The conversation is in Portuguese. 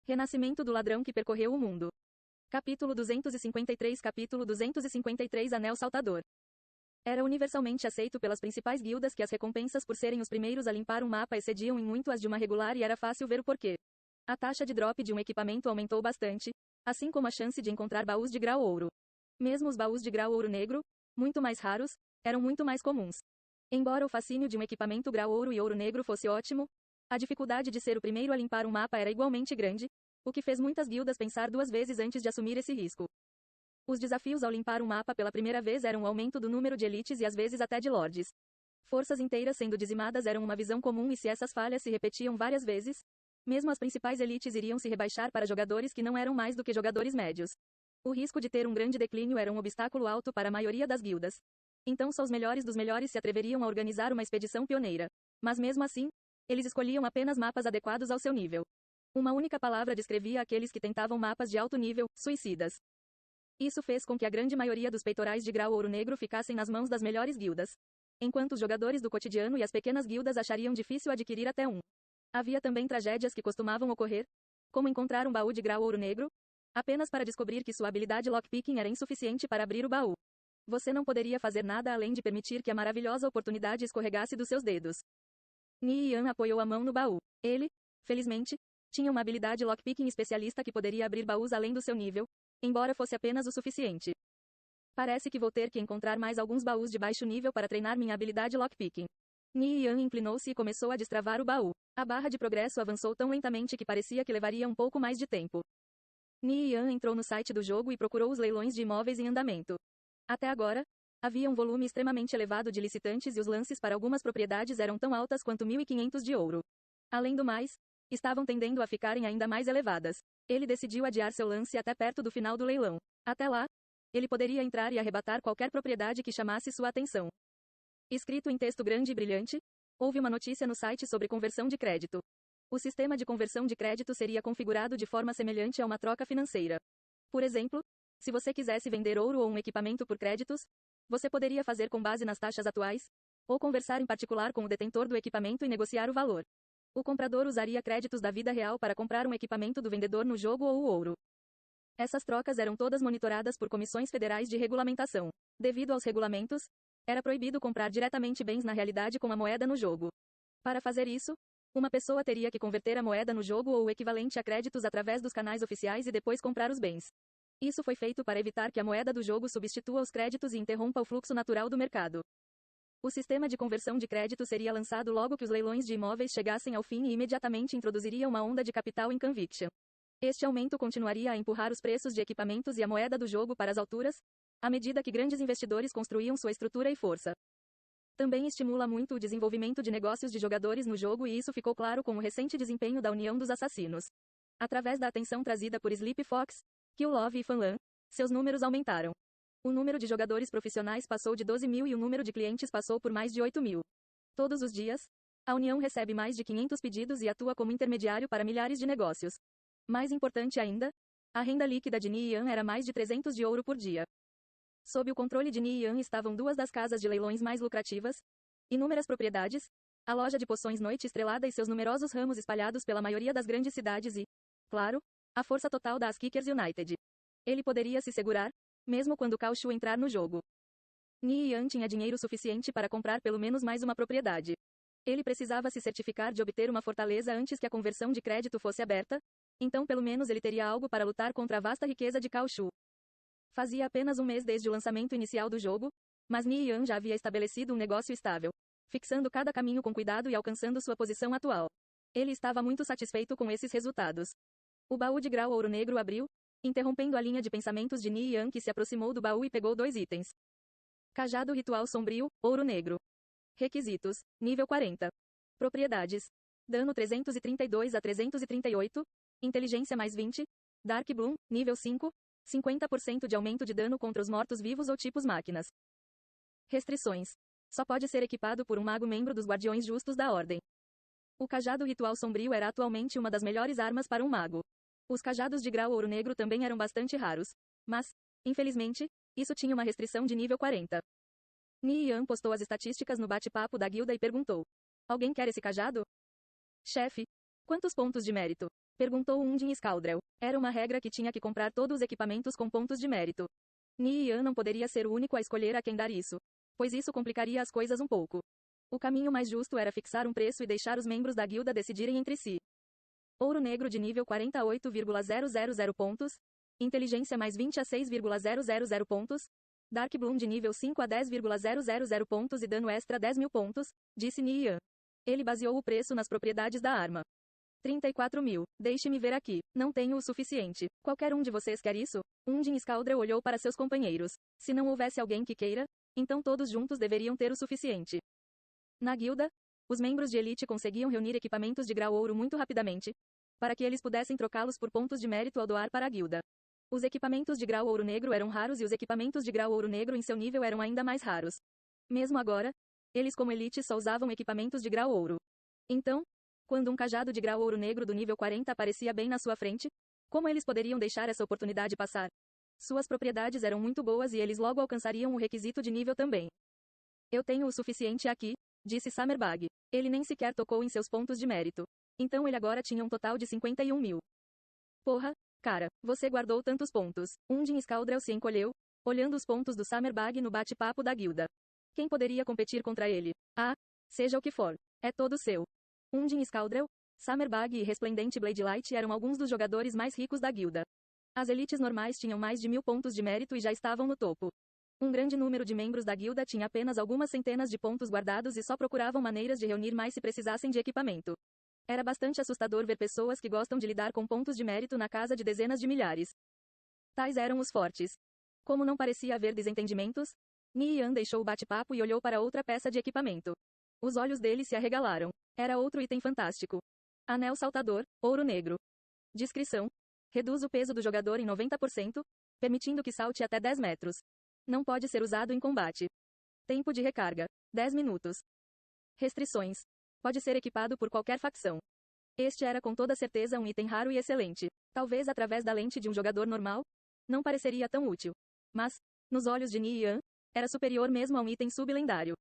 Renascimento do ladrão que percorreu o mundo. Capítulo 253 Capítulo 253 Anel Saltador. Era universalmente aceito pelas principais guildas que as recompensas por serem os primeiros a limpar um mapa excediam em muito as de uma regular e era fácil ver o porquê. A taxa de drop de um equipamento aumentou bastante, assim como a chance de encontrar baús de grau ouro. Mesmo os baús de grau ouro negro, muito mais raros, eram muito mais comuns. Embora o fascínio de um equipamento grau ouro e ouro negro fosse ótimo, a dificuldade de ser o primeiro a limpar um mapa era igualmente grande, o que fez muitas guildas pensar duas vezes antes de assumir esse risco. Os desafios ao limpar um mapa pela primeira vez eram o aumento do número de elites e às vezes até de lords. Forças inteiras sendo dizimadas eram uma visão comum e se essas falhas se repetiam várias vezes, mesmo as principais elites iriam se rebaixar para jogadores que não eram mais do que jogadores médios. O risco de ter um grande declínio era um obstáculo alto para a maioria das guildas. Então só os melhores dos melhores se atreveriam a organizar uma expedição pioneira. Mas mesmo assim, eles escolhiam apenas mapas adequados ao seu nível. Uma única palavra descrevia aqueles que tentavam mapas de alto nível, suicidas. Isso fez com que a grande maioria dos peitorais de grau ouro negro ficassem nas mãos das melhores guildas. Enquanto os jogadores do cotidiano e as pequenas guildas achariam difícil adquirir até um. Havia também tragédias que costumavam ocorrer, como encontrar um baú de grau ouro negro, apenas para descobrir que sua habilidade lockpicking era insuficiente para abrir o baú. Você não poderia fazer nada além de permitir que a maravilhosa oportunidade escorregasse dos seus dedos. Ni Yan apoiou a mão no baú. Ele, felizmente, tinha uma habilidade lockpicking especialista que poderia abrir baús além do seu nível, embora fosse apenas o suficiente. Parece que vou ter que encontrar mais alguns baús de baixo nível para treinar minha habilidade lockpicking. Ni Yan inclinou-se e começou a destravar o baú. A barra de progresso avançou tão lentamente que parecia que levaria um pouco mais de tempo. Ni Yan entrou no site do jogo e procurou os leilões de imóveis em andamento. Até agora, havia um volume extremamente elevado de licitantes e os lances para algumas propriedades eram tão altas quanto 1.500 de ouro. Além do mais, estavam tendendo a ficarem ainda mais elevadas. Ele decidiu adiar seu lance até perto do final do leilão. Até lá, ele poderia entrar e arrebatar qualquer propriedade que chamasse sua atenção. Escrito em texto grande e brilhante, houve uma notícia no site sobre conversão de crédito. O sistema de conversão de crédito seria configurado de forma semelhante a uma troca financeira. Por exemplo, se você quisesse vender ouro ou um equipamento por créditos, você poderia fazer com base nas taxas atuais, ou conversar em particular com o detentor do equipamento e negociar o valor. O comprador usaria créditos da vida real para comprar um equipamento do vendedor no jogo ou o ouro. Essas trocas eram todas monitoradas por comissões federais de regulamentação. Devido aos regulamentos, era proibido comprar diretamente bens na realidade com a moeda no jogo. Para fazer isso, uma pessoa teria que converter a moeda no jogo ou o equivalente a créditos através dos canais oficiais e depois comprar os bens. Isso foi feito para evitar que a moeda do jogo substitua os créditos e interrompa o fluxo natural do mercado. O sistema de conversão de crédito seria lançado logo que os leilões de imóveis chegassem ao fim e imediatamente introduziria uma onda de capital em Conviction. Este aumento continuaria a empurrar os preços de equipamentos e a moeda do jogo para as alturas, à medida que grandes investidores construíam sua estrutura e força. Também estimula muito o desenvolvimento de negócios de jogadores no jogo e isso ficou claro com o recente desempenho da União dos Assassinos. Através da atenção trazida por Sleepy Fox, Kill Love e Fanlan, seus números aumentaram. O número de jogadores profissionais passou de 12 mil e o número de clientes passou por mais de 8 mil. Todos os dias, a União recebe mais de 500 pedidos e atua como intermediário para milhares de negócios. Mais importante ainda, a renda líquida de Ni Yan era mais de 300 de ouro por dia. Sob o controle de Ni Yan estavam duas das casas de leilões mais lucrativas, inúmeras propriedades, a loja de poções Noite Estrelada e seus numerosos ramos espalhados pela maioria das grandes cidades e, claro, a força total das Kickers United. Ele poderia se segurar, mesmo quando Cao Shu entrar no jogo. Ni Yan tinha dinheiro suficiente para comprar pelo menos mais uma propriedade. Ele precisava se certificar de obter uma fortaleza antes que a conversão de crédito fosse aberta, então pelo menos ele teria algo para lutar contra a vasta riqueza de Cao Shu. Fazia apenas um mês desde o lançamento inicial do jogo, mas Ni Yan já havia estabelecido um negócio estável, fixando cada caminho com cuidado e alcançando sua posição atual. Ele estava muito satisfeito com esses resultados. O baú de grau ouro negro abriu, interrompendo a linha de pensamentos de Ni Yan que se aproximou do baú e pegou 2 itens. Cajado ritual sombrio, ouro negro. Requisitos, nível 40. Propriedades. Dano 332 a 338, inteligência mais 20, Dark Bloom, nível 5, 50% de aumento de dano contra os mortos-vivos ou tipos máquinas. Restrições. Só pode ser equipado por um mago membro dos Guardiões Justos da Ordem. O cajado ritual sombrio era atualmente uma das melhores armas para um mago. Os cajados de grau ouro negro também eram bastante raros. Mas, infelizmente, isso tinha uma restrição de nível 40. Ni Yan postou as estatísticas no bate-papo da guilda e perguntou: alguém quer esse cajado? Chefe, quantos pontos de mérito? Perguntou Undin Scaldrell. Era uma regra que tinha que comprar todos os equipamentos com pontos de mérito. Nian não poderia ser o único a escolher a quem dar isso, pois isso complicaria as coisas um pouco. O caminho mais justo era fixar um preço e deixar os membros da guilda decidirem entre si. Ouro negro de nível 48,000 pontos. Inteligência mais 20 a 6,000 pontos. Dark Bloom de nível 5 a 10,000 pontos e dano extra 10.000 pontos, disse Nian. Ele baseou o preço nas propriedades da arma. 34.000. Deixe-me ver aqui. Não tenho o suficiente. Qualquer um de vocês quer isso? Undin Scaldrell olhou para seus companheiros. Se não houvesse alguém que queira, então todos juntos deveriam ter o suficiente. Na guilda, os membros de elite conseguiam reunir equipamentos de grau ouro muito rapidamente, para que eles pudessem trocá-los por pontos de mérito ao doar para a guilda. Os equipamentos de grau ouro negro eram raros e os equipamentos de grau ouro negro em seu nível eram ainda mais raros. Mesmo agora, eles como elite só usavam equipamentos de grau ouro. Então, quando um cajado de grau ouro negro do nível 40 aparecia bem na sua frente, como eles poderiam deixar essa oportunidade passar? Suas propriedades eram muito boas e eles logo alcançariam o requisito de nível também. Eu tenho o suficiente aqui, disse Summerbag. Ele nem sequer tocou em seus pontos de mérito. Então ele agora tinha um total de 51.000. Porra, cara, você guardou tantos pontos. Undin Scaldrell se encolheu, olhando os pontos do Summerbag no bate-papo da guilda. Quem poderia competir contra ele? Ah, seja o que for. É todo seu. Undin Scaldrell, Summerbag e Resplendente Bladelight eram alguns dos jogadores mais ricos da guilda. As elites normais tinham mais de 1.000 pontos de mérito e já estavam no topo. Um grande número de membros da guilda tinha apenas algumas centenas de pontos guardados e só procuravam maneiras de reunir mais se precisassem de equipamento. Era bastante assustador ver pessoas que gostam de lidar com pontos de mérito na casa de dezenas de milhares. Tais eram os fortes. Como não parecia haver desentendimentos, Nian deixou o bate-papo e olhou para outra peça de equipamento. Os olhos dele se arregalaram. Era outro item fantástico. Anel saltador, ouro negro. Descrição: reduz o peso do jogador em 90%, permitindo que salte até 10 metros. Não pode ser usado em combate. Tempo de recarga: 10 minutos. Restrições: pode ser equipado por qualquer facção. Este era com toda certeza um item raro e excelente. Talvez através da lente de um jogador normal, não pareceria tão útil. Mas, nos olhos de Nian, era superior mesmo a um item sublendário.